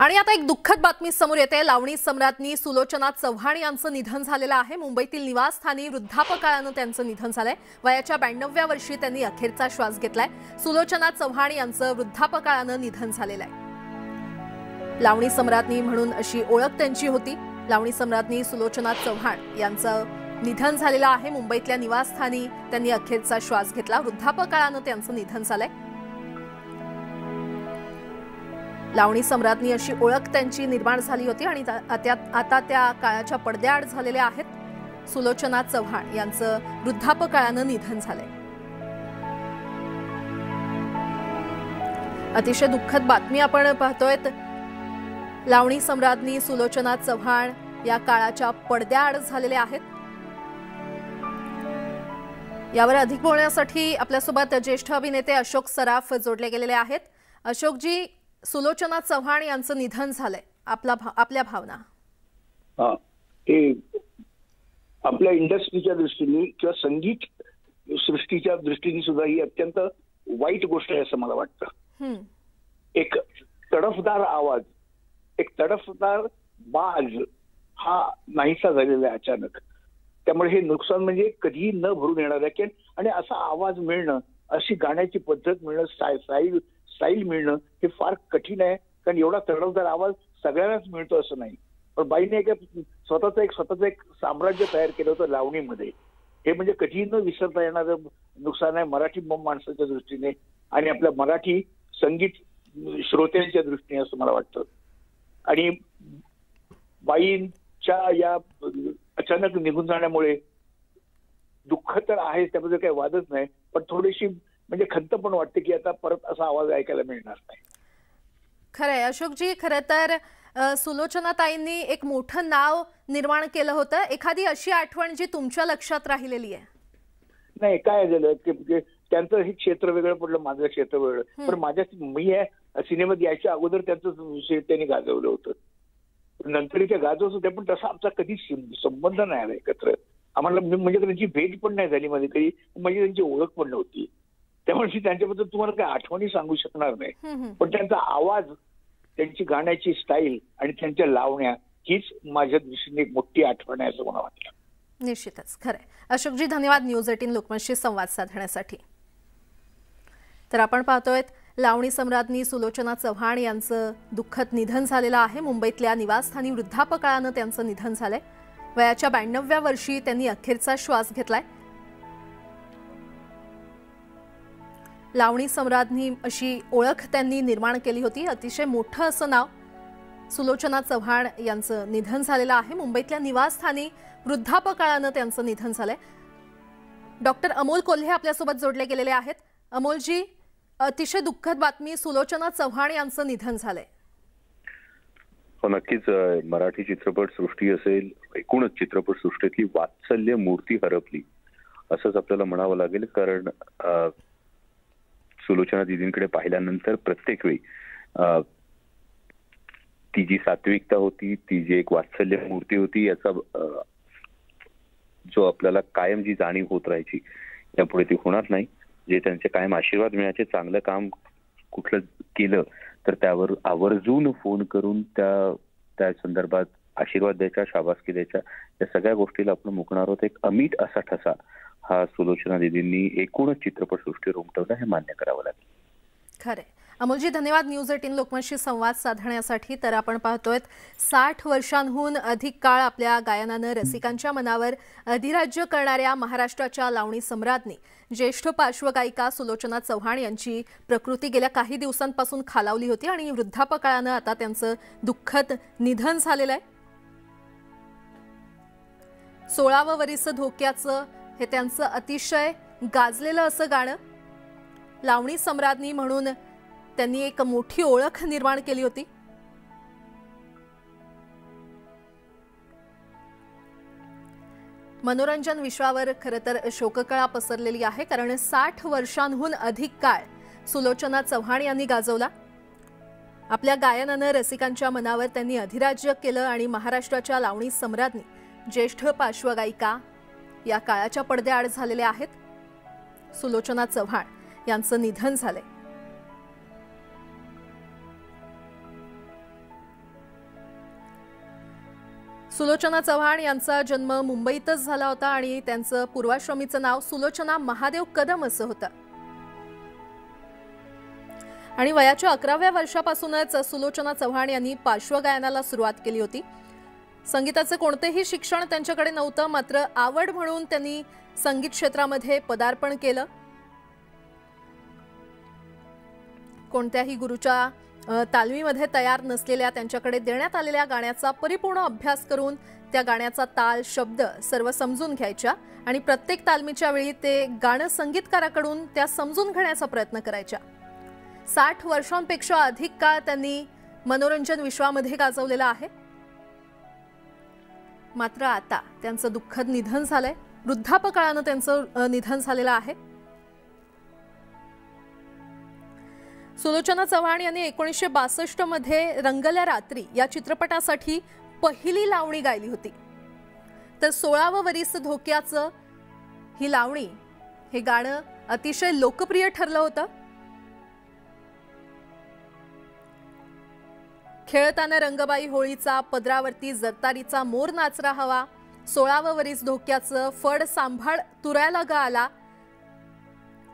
आणि आता एक दुःखद बातमी समोर येते। लावणी सम्राज्ञी सुलोचना चव्हाण यांचं निधन झालेलं आहे। मुंबईतील निवासस्थानी वृद्धापकाळाने त्यांचं निधन झालंय। वयाच्या 92व्या वर्षी त्यांनी अखेरचा श्वास घेतलाय। सुलोचना चव्हाण यांचं वृद्धापकाळाने निधन झालेलं आहे। लावणी सम्राज्ञी म्हणून अशी ओळख त्यांची होती। लावणी सम्राज्ञी सुलोचना चव्हाण यांचं निधन झालेलं आहे। मुंबईतल्या निवासस्थानी त्यांनी अखेरचा श्वास घेतला। वृद्धापकाळाने त्यांचं निधन झालंय। लावणी सम्राज्ञी अशी ओळख त्यांची निर्माण झाली होती आणि आता त्या काळाच्या पडद्याआड झालेल्या आहेत। सुलोचना चव्हाण यांचं वृद्धापकाळाने निधन झालंय। अतिशय दुःखद बातमी आपण पाहतोय। लावणी सम्राज्ञी सुलोचना चव्हाण या काळाच्या पडद्याआड झालेल्या आहेत। यावर अधिक बोलण्यासाठी आपल्यासोबत ज्येष्ठ अभिनेते अशोक सराफ जोडले गेलेले आहेत। अशोकजी, सुलोचना चव्हाण यांचं निधन झालंय, आपल्या भावना? हे आपल्या इंडस्ट्रीच्या दृष्टीने किंवा संगीत सृष्टीच्या दृष्टीने सुद्धा ही अत्यंत वाईट गोष्ट आहे असं मला वाटतं। एक तडफदार आवाज, एक तडफदार बाज हा नाहीसा झालेला आहे अचानक। त्यामुळे हे नुकसान म्हणजे कधीही न भरून येणार आहे। आणि असा आवाज मिळणं, अशी गाण्याची पद्धत मिळणं, स्टाईल मिळणं हे फार कठीण आहे। कारण एवढा तडफदार आवाज सगळ्यांनाच मिळतो असं नाही। पण बाईने स्वतःचं एक साम्राज्य तयार केलं होतं लावणीमध्ये। हे म्हणजे कधीही न विसरता येणारं नुकसान आहे मराठी माणसाच्या दृष्टीने आणि आपल्या मराठी संगीत श्रोत्यांच्या दृष्टीने असं मला वाटतं। आणि बाईंच्या या अचानक निघून जाण्यामुळे दुःख तर आहे, त्यामध्ये काही वादच नाही, पण थोडीशी म्हणजे खंत पण वाटते की आता परत असा आवाज ऐकायला मिळणार नाही। खरंय अशोकजी, खरं तर सुलोचना ताईंनी एक मोठं नाव निर्माण केलं होतं। एखादी अशी आठवण जी तुमच्या लक्षात राहिलेली आहे? नाही, काय झालं की त्यांचं हे क्षेत्र वेगळं पडलं, माझं क्षेत्र वेगळं। पण मी या सिनेमात यायच्या अगोदर त्यांचं विषय त्यांनी गाजवलं होतं, नंतर ते गाजवत होते, पण तसा आमचा कधी संबंध नाही आला एकत्र। आम्हाला म्हणजे त्यांची भेट पण नाही झाली मध्ये कधी, म्हणजे त्यांची ओळख पण नव्हती। त्यामुळे मी त्यांच्याबद्दल तुम्हाला काही आठवणी सांगू शकणार नाही। पण त्यांचा आवाज, त्यांची गाण्याची स्टाईल आणि त्यांच्या लावण्या हीच माझ्या दृष्टीने एक मोठी आठवण आहे असं मला वाटतं। निश्चितच खरंय। अशोकजी, धन्यवाद न्यूज 18 लोकमतशी संवाद साधण्यासाठी। तर आपण पाहतोय लावणी सम्राज्ञी सुलोचना चव्हाण यांचं दुःखद निधन झालेलं आहे। मुंबईतल्या निवासस्थानी वृद्धापकाळाने त्यांचं निधन झालंय। वयाच्या 92व्या वर्षी त्यांनी अखेरचा श्वास घेतलाय। लावणी सम्राज्ञी अशी ओळख त्यांनी निर्माण केली होती। अतिशय मोठं असं नाव सुलोचना चव्हाण यांचं निधन झालेलं आहे। मुंबईतल्या निवासस्थानी वृद्धापकाळाने त्यांचं निधन झालंय। डॉक्टर अमोल कोल्हे आपल्यासोबत जोडले गेलेले आहेत। अमोलजी, अतिशय दुःखद बातमी, सुलोचना चव्हाण यांचं निधन झालंय। हो, नक्कीच मराठी चित्रपट सृष्टी असेल, एकूणच चित्रपट सृष्टीतली वात्सल्य मूर्ती हरपली असंच आपल्याला म्हणावं लागेल। कारण सुलोचना दीदींकडे पाहिल्यानंतर प्रत्येक वेळी ती जी सात्विकता होती, ती जी एक वात्सल्य मूर्ती होती, याचा जो आपल्याला कायम जी जाणीव होत राहायची, यापुढे ती होणार नाही। जे त्यांचे कायम आशीर्वाद मिळायचे, चांगलं काम कुठलं केलं तर त्यावर आवर्जून फोन करून त्या संदर्भात आशीर्वाद द्यायचा, शाबासकी द्यायचा, या सगळ्या गोष्टीला आपण मुकणार आहोत। एक अमिट असा ठसा हा सुलोचना दीदींनी एकूणच चित्रपटसृष्टी उमटवला, हे मान्य करावं लागेल। खरे अमोलजी, धन्यवाद न्यूज 18 लोकमतशी संवाद साधण्यासाठी। तर आपण पाहतोय 60 वर्षांहून अधिक काळ आपल्या गायनानं रसिकांच्या मनावर अधिराज्य करणाऱ्या महाराष्ट्राच्या लावणी सम्राज्ञी ज्येष्ठ पार्श्वगायिका सुलोचना चव्हाण यांची प्रकृती गेल्या काही दिवसांपासून खालावली होती आणि वृद्धापकाळानं आता त्यांचं दुःखद निधन झालेलं आहे। 16वं वरीस धोक्याचं हे त्यांचं अतिशय गाजलेलं असं गाणं। लावणी सम्राज्ञी म्हणून त्यांनी एक मोठी ओळख निर्माण केली होती। मनोरंजन विश्वावर खरं तर शोककळा पसरलेली आहे, कारण 60 वर्षांहून अधिक काळ सुलोचना चव्हाण यांनी गाजवला। आपल्या गायनानं रसिकांच्या मनावर त्यांनी अधिराज्य केलं आणि महाराष्ट्राच्या लावणी सम्राज्ञी ज्येष्ठ पार्श्वगायिका या काळाच्या पडद्याआड झालेल्या आहेत। सुलोचना चव्हाण यांचं निधन झाले। सुलोचना चव्हाण यांचा जन्म मुंबईतच झाला होता आणि त्यांचं पूर्वाश्रमीचं नाव सुलोचना महादेव कदम असं होतं आणि वयाच्या 11व्या वर्षापासूनच सुलोचना चव्हाण यांनी पार्श्वगायनाला सुरुवात केली होती। संगीताचे कोणतेही शिक्षण त्यांच्याकडे नव्हतं, मात्र आवड म्हणून त्यांनी संगीत क्षेत्रामध्ये पदार्पण केलं। कोणत्याही गुरुच्या तालमीमध्ये तयार नसलेल्या त्यांच्याकडे देण्यात आलेल्या गाण्याचा परिपूर्ण अभ्यास करून त्या गाण्याचा ताल, शब्द सर्व समजून घ्यायच्या आणि प्रत्येक तालमीच्या वेळी ते गाणं संगीतकाराकडून त्या समजून घेण्याचा प्रयत्न करायच्या। 60 वर्षांपेक्षा अधिक काळ त्यांनी मनोरंजन विश्वामध्ये गाजवलेला आहे। मात्र आता त्यांचं दुःखद निधन झालंय। वृद्धापकाळानं त्यांचं निधन झालेलं आहे। सुलोचना चव्हाण यांनी 1962 मध्ये रंगल्या रात्री या चित्रपटासाठी पहिली लावणी गायली होती। तर 16वं वरीस धोक्याचं ही लावणी, हे गाणं अतिशय लोकप्रिय ठरलं होतं। खेळताना रंगबाई होळीचा, पदरावरती जरतारीचा मोर नाचरा हवा, 16वं वरीस धोक्याचं, फड सांभाळ तुरायला ग आला,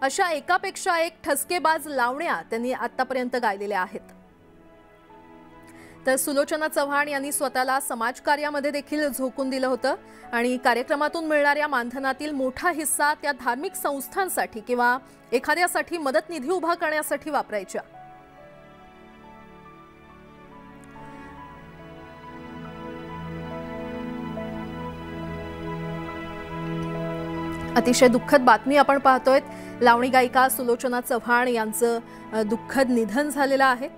अशा एकापेक्षा एक ठसकेबाज लावण्या त्यांनी आतापर्यंत गायलेल्या आहेत। तर सुलोचना चव्हाण यांनी स्वतःला समाजकार्यामध्ये देखील झोकून दिलं होतं आणि कार्यक्रमातून मिळणाऱ्या मानधनातील मोठा हिस्सा त्या धार्मिक संस्थांसाठी किंवा एखाद्यासाठी मदत निधी उभा करण्यासाठी वापरायच्या। अतिशय दुःखद बातमी आपण पाहतोय। लावणी गायिका सुलोचना चव्हाण यांचं दुःखद निधन झालेलं आहे।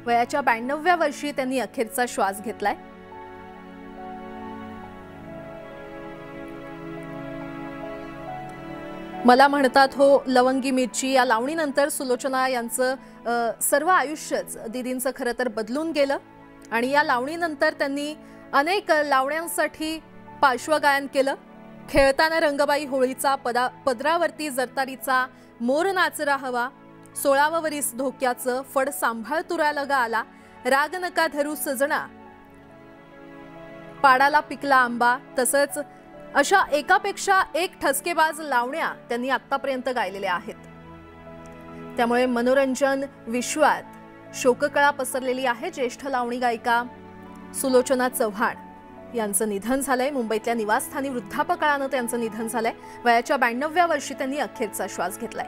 वयाच्या 92व्या वर्षी त्यांनी अखेरचा श्वास घेतलाय। मला म्हणतात हो लवंगी मिरची या लावणीनंतर सुलोचना यांचं सर्व आयुष्यच दीदींचं खरं तर बदलून गेलं आणि या लावणीनंतर त्यांनी अनेक लावण्यांसाठी पार्श्वगायन केलं। खेळताना रंगबाई होळीचा, पदरावरती जरतारीचा मोर नाचरा हवा, 16वं वरीस धोक्याचं, फड सांभाळ तुरायला ग आला, राग नका धरू सजना, पाडाला पिकला आंबा, तसंच अशा एकापेक्षा एक ठसकेबाज लावण्या त्यांनी आतापर्यंत गायलेल्या आहेत। त्यामुळे मनोरंजन विश्वात शोककळा पसरलेली आहे। ज्येष्ठ लावणी गायिका सुलोचना चव्हाण यांचं निधन झालंय। मुंबईतल्या निवासस्थानी वृद्धापकाळानं त्यांचं निधन झालंय। वयाच्या 92व्या वर्षी त्यांनी अखेरचा श्वास घेतलाय।